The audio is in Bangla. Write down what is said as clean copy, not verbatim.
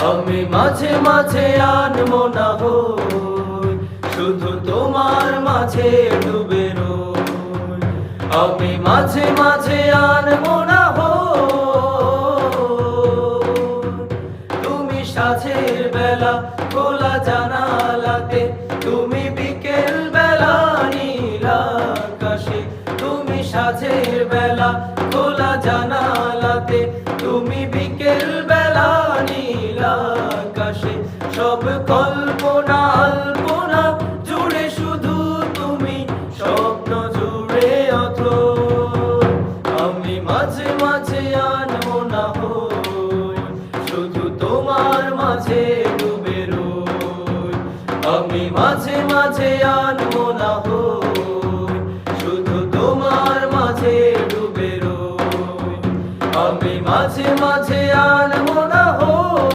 আমি মাঝে মাঝে আনমো না হই, শুধু তোমার মাঝে ডুবে রই। আমি মাঝে মাঝে আনমো না হই, তুমি সাঁঝের বেলা খোলা জানালাতে, তুমি বিকেল বেলা নীল আকাশে। তুমি সাঁঝের বেলা খোলা জানালাতে, তুমি বিকেল বেলা নীল আকাশে। সব কল্পনা আল্পনা জুড়ে শুধু তুমি, স্বপ্ন জুড়ে অথই। আমি মাঝে মাঝে আনমো না হই, শুধু তোমার মাঝে ডুবে রই। আমি মাঝে মাঝে আনমো না হই, শুধু তোমার মাঝে ডুবে রই। আমি মাঝে মাঝে